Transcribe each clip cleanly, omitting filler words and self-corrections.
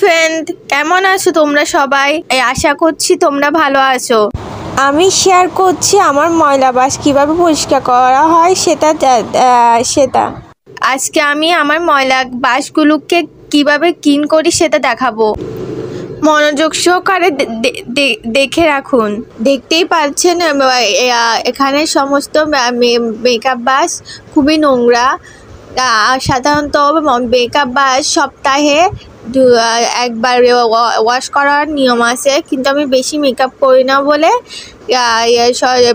Friend, কেমন আছো তোমরা সবাই? আশা করছি তোমরা ভালো আছো। আমি শেয়ার করছি আমার ময়লা বাস কিভাবে পরিষ্কার করা হয় সেটা আজকে আমি আমার ময়লা বাসগুলোকে কিভাবে ক্লিন করি সেটা দেখাবো। মনোযোগ সহকারে দেখে রাখুন। দেখতেই পাচ্ছেন এখানে সমস্ত মেকআপ বাস খুবই নোংরা। সাধারণত মেকআপ বাস সপ্তাহে একবার ওয়াশ করার নিয়ম আছে, কিন্তু আমি বেশি মেকআপ করি না বলে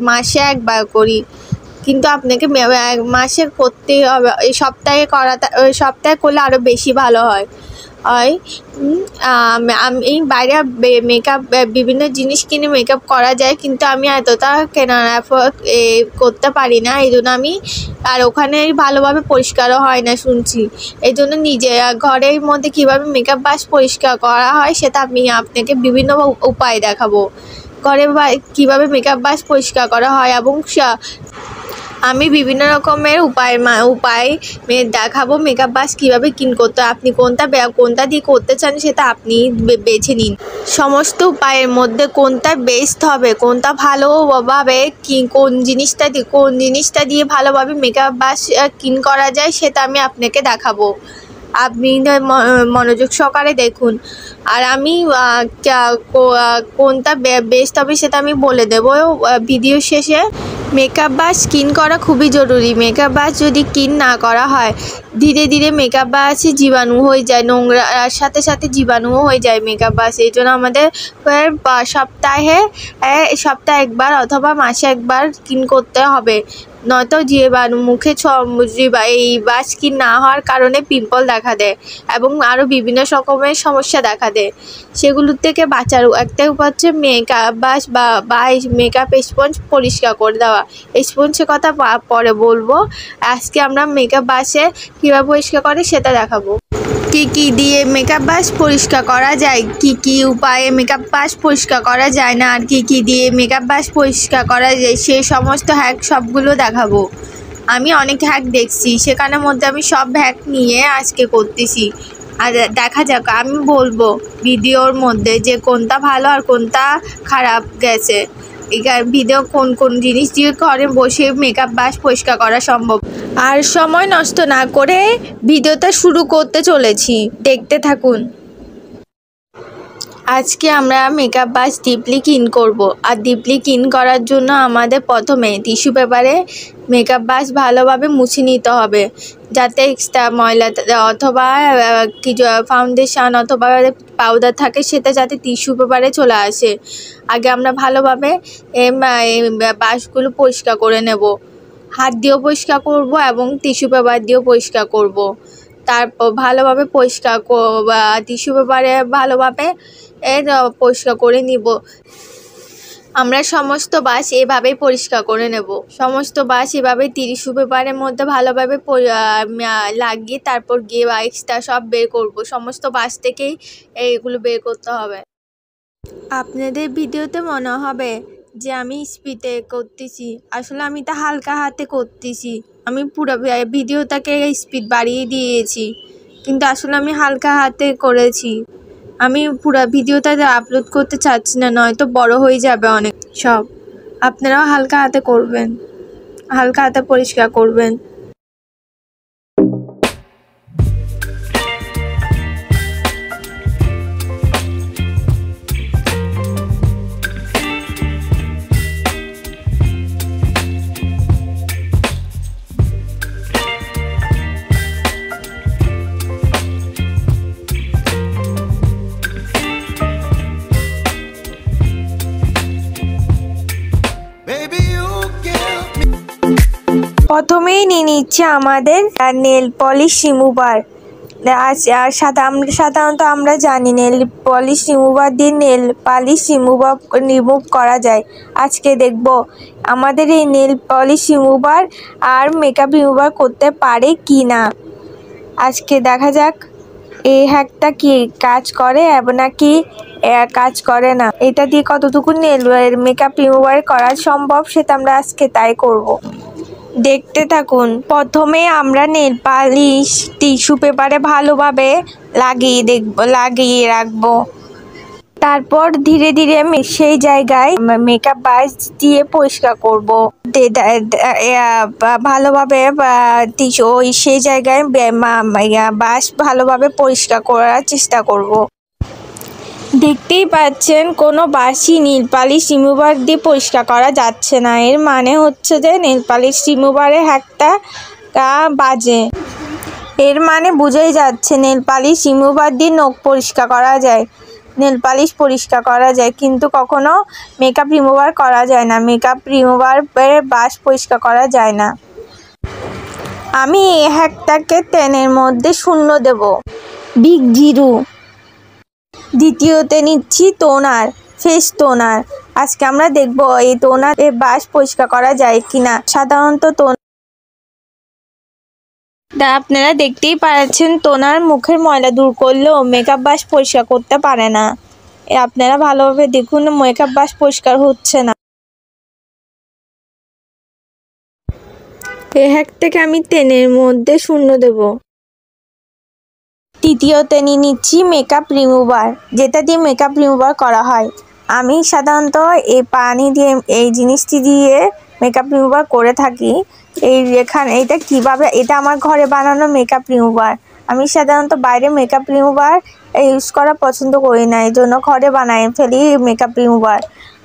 মাসে একবার করি। কিন্তু আপনাকে মাসে করতেই হবে, এই সপ্তাহে করলে আরও বেশি ভালো হয়। আমি বাইরে মেকআপ বিভিন্ন জিনিস কিনে মেকআপ করা যায়, কিন্তু আমি এতটা কেনার এফোর্ট করতে পারি না। এই জন্য আমি আর ওখানে ভালোভাবে পরিষ্কারও হয় না শুনছি। এই জন্য নিজে ঘরের মধ্যে কীভাবে মেকআপ বাস পরিষ্কার করা হয় সেটা আমি আপনাকে বিভিন্ন উপায় দেখাবো। ঘরে কীভাবে মেকআপ বাস পরিষ্কার করা হয় এবং আমি বিভিন্ন রকমের উপায় দেখাবো মেকআপ বাস কীভাবে ক্লিন করতে হয়। আপনি কোনটা দিয়ে করতে চান সেটা আপনি বেছে নিন। সমস্ত উপায়ের মধ্যে কোনটা বেস্ট হবে, কোনটা ভালোভাবে কোন জিনিসটা দিয়ে ভালোভাবে মেকআপ বাস ক্লিন করা যায় সেটা আমি আপনাকে দেখাবো। আপনি মনোযোগ সহকারে দেখুন, আর আমি কোনটা বেস্ট হবে সেটা আমি বলে দেবো ভিডিও শেষে। মেকআপ বাস ক্লিন করা খুবই জরুরি। মেকআপ বাস যদি ক্লিন না করা হয়, ধীরে ধীরে মেকআপ বাসে জীবাণু হয়ে যায়, নোংরার সাথে সাথে জীবাণুও হয়ে যায় মেকআপ বাস। এই জন্য আমাদের সপ্তাহে একবার অথবা মাসে একবার ক্লিন করতে হবে, নয়তো জীবাণু মুখে এই বাস ক্লিন না হওয়ার কারণে পিম্পল দেখা দেয় এবং আরও বিভিন্ন রকমের সমস্যা দেখা দেয়। সেগুলোর থেকে বাঁচার একটা উপায় হচ্ছে মেকআপ বাস বা মেকআপ স্পঞ্জ পরিষ্কার করে দেওয়া। স্পঞ্জের কথা পরে বলবো। আজকে আমরা মেকআপ বাসে কীভাবে পরিষ্কার করে সেটা দেখাবো। কি দিয়ে মেকআপ বাস পরিষ্কার করা যায়, কি উপায়ে মেকআপ বাস পরিষ্কার করা যায় না, আর কি দিয়ে মেকআপ বাস পরিষ্কার করা যায় সেই সমস্ত হ্যাক সবগুলো দেখাবো। আমি অনেক হ্যাক দেখছি, সেখানের মধ্যে আমি সব হ্যাক নিয়ে আজকে করতেছি। আর দেখা যাক, আমি বলবো ভিডিওর মধ্যে যে কোনটা ভালো আর কোনটা খারাপ গেছে। ভিডিও কোন জিনিস দিয়ে ঘরে বসে মেকআপ বাস পরিষ্কার করা সম্ভব। আর সময় নষ্ট না করে ভিডিওটা শুরু করতে চলেছি, দেখতে থাকুন। আজকে আমরা মেকআপ বাস ডিপলি ক্লিন করব। আর ডিপলি ক্লিন করার জন্য আমাদের প্রথমে টিস্যু পেপারে মেকআপ বাস ভালোভাবে মুছে নিতে হবে, যাতে এক্সট্রা ময়লা অথবা কিছু ফাউন্ডেশন অথবা পাউডার থাকে সেটা যাতে টিস্যু পেপারে চলে আসে। আগে আমরা ভালোভাবে বাসগুলো পরিষ্কার করে নেব। হাত দিয়েও পরিষ্কার করব এবং টিস্যু পেপার দিয়েও পরিষ্কার করব। তারপর ভালোভাবে টিস্যু পেপারে ভালোভাবে পরিষ্কার করে নিব। আমরা সমস্ত বাস এভাবেই পরিষ্কার করে নেব। সমস্ত বাস এভাবে টিস্যু পেপারের মধ্যে ভালোভাবে লাগিয়ে তারপর গিয়ে এক্সট্রা সব বের করব। সমস্ত বাস থেকেই এইগুলো বের করতে হবে। আপনাদের ভিডিওতে মনে হবে যে আমি স্পিডে করতেছি, আসলে আমি তা হালকা হাতে করতেছি। আমি পুরো ভিডিওটাকে স্পিড বাড়িয়ে দিয়েছি, কিন্তু আসলে আমি হালকা হাতে করেছি। আমি পুরো ভিডিওটা আপলোড করতে চাচ্ছি না, নয়তো বড় হয়ে যাবে অনেক সব। আপনারাও হালকা হাতে করবেন, হালকা হাতে পরিষ্কার করবেন। প্রথমেই নিয়ে নিচ্ছে আমাদের নেল পলিশ রিমুভার। সাধারণত আমরা জানি নেল পলিশ রিমুভার দিয়ে নেল পলিশ রিমুভ করা যায়। আজকে দেখব আমাদের এই নেল পলিশ রিমুভার আর মেকআপ রিমুভার করতে পারে কি না। আজকে দেখা যাক এই হ্যাকটা কি কাজ করে এবং নাকি কাজ করে না। এটা দিয়ে কতটুকু নেল মেকআপ রিমুভার করা সম্ভব সেটা আমরা আজকে তাই করব। দেখতে থাকুন। প্রথমে আমরা নেল পালিশ টিস্যু পেপারে ভালোভাবে লাগিয়ে রাখবো। তারপর ধীরে ধীরে সেই জায়গায় মেকআপ ব্রাশ দিয়ে পরিষ্কার করব। ভালোভাবে সেই জায়গায় ব্রাশ ভালোভাবে পরিষ্কার করার চেষ্টা করব। দেখতেই পাচ্ছেন কোনো বাসি নীল পালিশ রিমুভার দিয়ে পরিষ্কার করা যাচ্ছে না। এর মানে হচ্ছে যে নেল পালিশ রিমুভারে একটা বাজে। এর মানে বুঝেই যাচ্ছে নেল পালিশ রিমুভার দিয়ে নখ পরিষ্কার করা যায়, নেল পালিশ পরিষ্কার করা যায়, কিন্তু কখনো মেকআপ রিমুভার করা যায় না। মেকআপ রিমুভার ব্রাশ পরিষ্কার করা যায় না। আমি এই হ্যাকটাকে 10 এর মধ্যে 0 দেব। Big zero. দ্বিতীয়তে নিচ্ছি টোনার, ফেস টোনার। আজকে আমরা দেখব এই টোনার ব্রাশ পরিষ্কার করা যায় কিনা। সাধারণত আপনারা দেখতেই পাচ্ছেন টোনার মুখের ময়লা দূর করলেও মেকআপ ব্রাশ পরিষ্কার করতে পারে না। আপনারা ভালোভাবে দেখুন, মেকআপ ব্রাশ পরিষ্কার হচ্ছে না। এই হ্যাক থেকে আমি 10 এর মধ্যে 0 দেব। তৃতীয়তে নিচ্ছি মেকআপ রিমুভার, যেটা দিয়ে মেকআপ রিমুভার করা হয়। আমি সাধারণত এই পানি দিয়ে এই জিনিসটি দিয়ে মেকআপ রিমুভার করে থাকি। এইটা কিভাবে, এটা আমার ঘরে বানানো মেকআপ রিমুভার। আমি সাধারণত বাইরে মেকআপ রিমুভার ইউজ করা পছন্দ করি না, এই জন্য ঘরে বানাই ফেলি মেকআপ রিমুভার।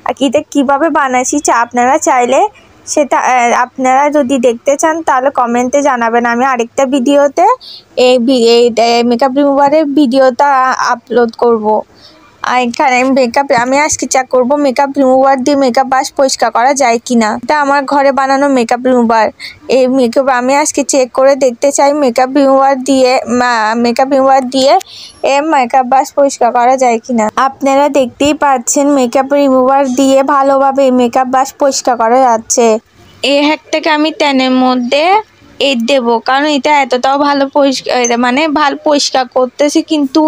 আর এটা কীভাবে বানাইছি আপনারা চাইলে সেটা আপনারা যদি দেখতে চান তাহলে কমেন্টে জানাবেন। আমি আরেকটা ভিডিওতে এই মেকআপ রিমুভারের ভিডিওটা আপলোড করব। আর এখানে আমি আজকে চেক করব মেকআপ রিমুভার দিয়ে মেকআপ ব্রাশ পরিষ্কার করা যায় কিনা। এটা আমার ঘরে বানানো মেকআপ রিমুভার। এই মেকআপ আমি আজকে চেক করে দেখতে চাই মেকআপ রিমুভার দিয়ে মেকআপ ব্রাশ পরিষ্কার করা যায় কিনা। আপনারা দেখতেই পাচ্ছেন মেকআপ রিমুভার দিয়ে ভালোভাবে মেকআপ ব্রাশ পরিষ্কার করা যাচ্ছে। এই হ্যাকটাকে আমি 10 এর মধ্যে 8 দেবো, কারণ এটা এতটাও ভালো পরিষ্কার করতেছে, কিন্তু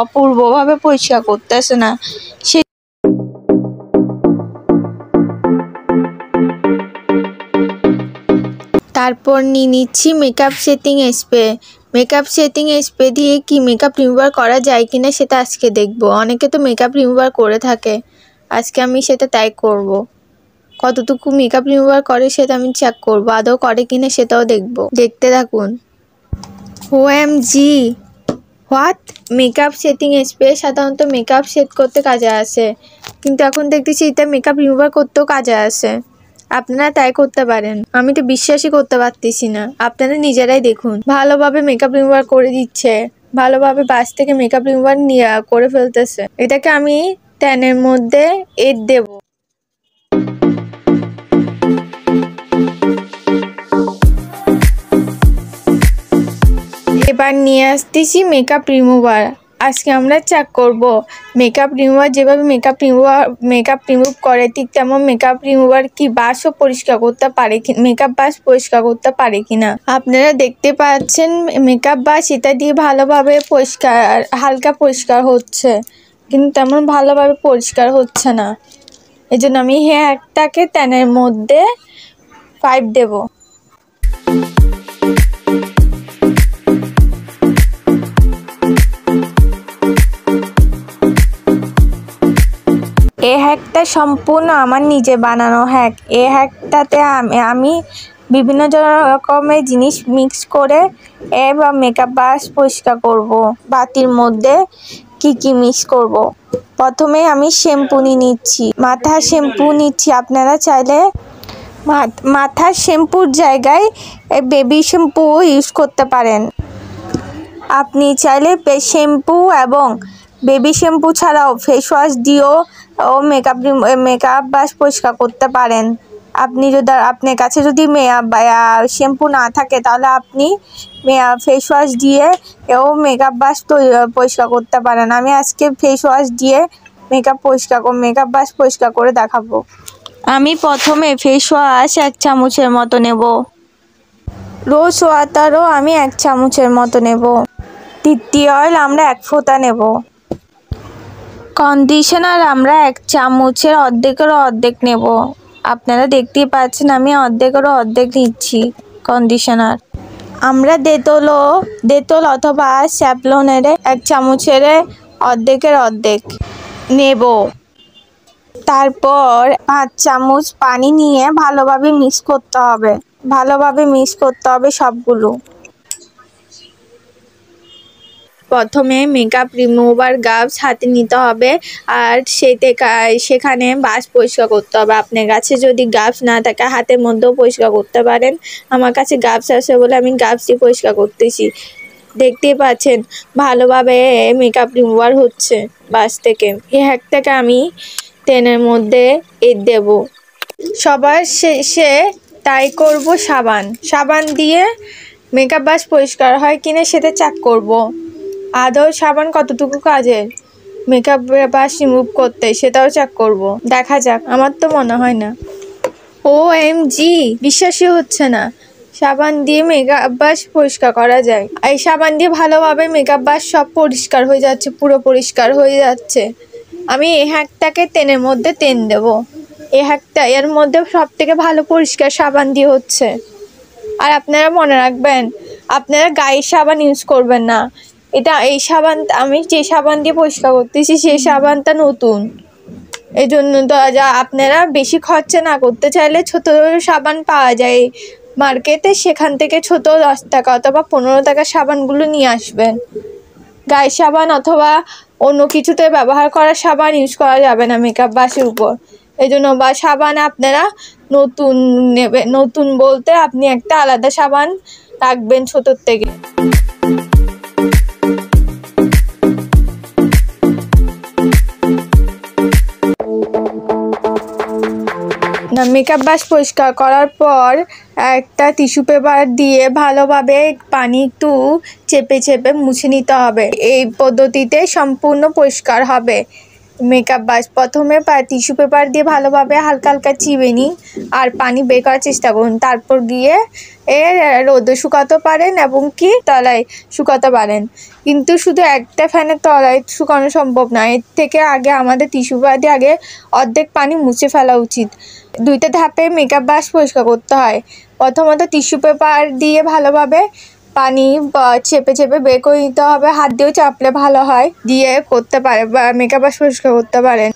অপূর্বভাবে পরিষ্কার করতেছে না। তারপর নিয়ে নিচ্ছি makeup setting spray. Makeup setting spray দিয়ে কি মেকআপ রিমুভার করা যায় কিনা সেটা আজকে দেখব। অনেকে তো মেকআপ রিমুভার করে থাকে, আজকে আমি সেটা ট্রাই করব। কতটুকু মেকআপ রিমুভার করে সেটা আমি চেক করব, আদৌ করে কিনা সেটাও দেখব। দেখতে থাকুন। OMG, what! Makeup setting spray সাধারণত মেকআপ সেট করতে কাজে আসে, কিন্তু এখন দেখতেছি এটা মেকআপ রিমুভার করতেও কাজে আসে। আপনারা তাই করতে পারেন। আমি তো বিশ্বাসই করতে পারতেছি না। আপনারা নিজেরাই দেখুন, ভালোভাবে মেকআপ রিমুভার করে দিচ্ছে, ভালোভাবে ব্রাশ থেকে মেকআপ রিমুভার করে ফেলতেছে। এটাকে আমি 10 এর মধ্যে 8 দেব। এবার নিয়ে আসতেছি মেকআপ রিমুভার। আজকে আমরা চেক করব মেকআপ রিমুভার যেভাবে মেকআপ রিমুভ করে ঠিক তেমন মেকআপ রিমুভার কি ব্রাশও পরিষ্কার করতে পারে, মেকআপ ব্রাশ পরিষ্কার করতে পারে কিনা। আপনারা দেখতে পাচ্ছেন মেকআপ ব্রাশ এটা দিয়ে ভালোভাবে হালকা পরিষ্কার হচ্ছে, কিন্তু তেমন ভালোভাবে পরিষ্কার হচ্ছে না। এই জন্য আমি হ্যাকটাকে 10 এর মধ্যে 5 দেব। এই হ্যাকটা সম্পূর্ণ আমার নিজে বানানো হ্যাক। এই হ্যাকটাতে আমি বিভিন্ন রকমের জিনিস মিক্স করে এবার মেকআপ ব্রাশ পরিষ্কার করব। বাটির মধ্যে কি মিক্স করব। প্রথমে আমি শ্যাম্পু নিচ্ছি, মাথার শ্যাম্পু নিচ্ছি। আপনারা চাইলে মাথার শ্যাম্পুর জায়গায় বেবি শ্যাম্পু ইউজ করতে পারেন। আপনি চাইলে শ্যাম্পু এবং বেবি শ্যাম্পু ছাড়াও ফেস ওয়াশ দিয়েও মেকআপ ব্রাশ পরিষ্কার করতে পারেন। আপনার কাছে যদি শ্যাম্পু না থাকে তাহলে আপনি ফেস ওয়াশ দিয়ে মেকআপ ব্রাশ পরিষ্কার করতে পারেন। আমি আজকে ফেস ওয়াশ দিয়ে মেকআপ ব্রাশ পরিষ্কার করে দেখাবো। আমি প্রথমে ফেস ওয়াশ 1 চামচের মতো নেব। রোজ ওয়াটারও আমি 1 চামচের মতো নেব। তিত্তি অয়েল আমরা 1 ফোঁটা নেব। কন্ডিশনার আমরা 1 চামচের অর্ধেকেরও অর্ধেক নেব। আপনারা দেখতেই পাচ্ছেন আমি অর্ধেকেরও অর্ধেক নিচ্ছি কন্ডিশনার। আমরা ডেটল অথবা স্যাভলনের 1 চামচের অর্ধেকের অর্ধেক নেব। তারপর 5 চামচ পানি নিয়ে ভালোভাবে মিক্স করতে হবে সবগুলো। প্রথমে মেকআপ রিমুভার গাবস হাতে নিতে হবে আর সেখানে বাস পরিষ্কার করতে হবে। আপনার কাছে যদি গাবস না থাকে হাতের মধ্যেও পরিষ্কার করতে পারেন। আমার কাছে গাবস আছে বলে আমি গাবস দিয়ে পরিষ্কার করতেছি। দেখতেই পাচ্ছেন ভালোভাবে মেকআপ রিমুভার হচ্ছে বাস থেকে। এই হ্যাকটাকে আমি তেলের মধ্যে দেব। সবার শেষে ট্রাই করব সাবান দিয়ে মেকআপ বাস পরিষ্কার হয় কিনা সেটা চেক করব। আদৌ সাবান কতটুকু কাজের মেকআপ বাস রিমুভ করতে সেটাও চেক করব। দেখা যাক, আমার তো মনে হয় না। OMG, বিশ্বাসই হচ্ছে না সাবান দিয়ে মেকআপ বাস পরিষ্কার করা যায়। এই সাবান দিয়ে ভালোভাবে মেকআপ বাস সব পরিষ্কার হয়ে যাচ্ছে, পুরো পরিষ্কার হয়ে যাচ্ছে। আমি এই হ্যাকটাকে তেলের মধ্যে তেল দেব। এই হ্যাকটা এর মধ্যে সব থেকে ভালো পরিষ্কার সাবান দিয়ে হচ্ছে। আর আপনারা মনে রাখবেন, আপনারা গায়ের সাবান ইউজ করবেন না। এই সাবান আমি যে সাবান দিয়ে পরিষ্কার করতেছি সেই সাবানটা নতুন। এই জন্য তো আপনারা বেশি খরচা না করতে চাইলে ছোট সাবান পাওয়া যায় মার্কেটে, সেখান থেকে ছোট 10 টাকা অথবা 15 টাকা সাবানগুলো নিয়ে আসবেন। গায়ের সাবান অথবা অন্য কিছুতে ব্যবহার করা সাবান ইউজ করা যাবে না মেকআপ বাসের উপর। এই জন্য সাবান আপনারা নতুন নেবেন। নতুন বলতে আপনি একটা আলাদা সাবান রাখবেন ছোটোর থেকে। মেকআপ বাস পরিষ্কার করার পর একটা টিস্যু পেপার দিয়ে ভালোভাবে পানি একটু চেপে মুছে নিতে হবে। এই পদ্ধতিতে সম্পূর্ণ পরিষ্কার হবে মেকআপ বাস। প্রথমে টিস্যু পেপার দিয়ে ভালোভাবে হালকা চিপে নিন আর পানি বের করার চেষ্টা করুন। তারপর গিয়ে রোদে শুকাতে পারেন এবং কি তলায় শুকাতে পারেন। কিন্তু শুধু একটা ফ্যানের তলায় শুকানো সম্ভব না। এর থেকে আগে আমাদের টিস্যু পেপার দিয়ে আগে অর্ধেক পানি মুছে ফেলা উচিত। 2টা ধাপে মেকআপ বাস পরিষ্কার করতে হয়। প্রথমত টিস্যু পেপার দিয়ে ভালোভাবে পানি চেপে বের করে নিতে হবে। হাত দিয়েও চাপলে ভালো হয়, দিয়ে করতে পারে বা মেকআপ বাস পরিষ্কার করতে পারেন।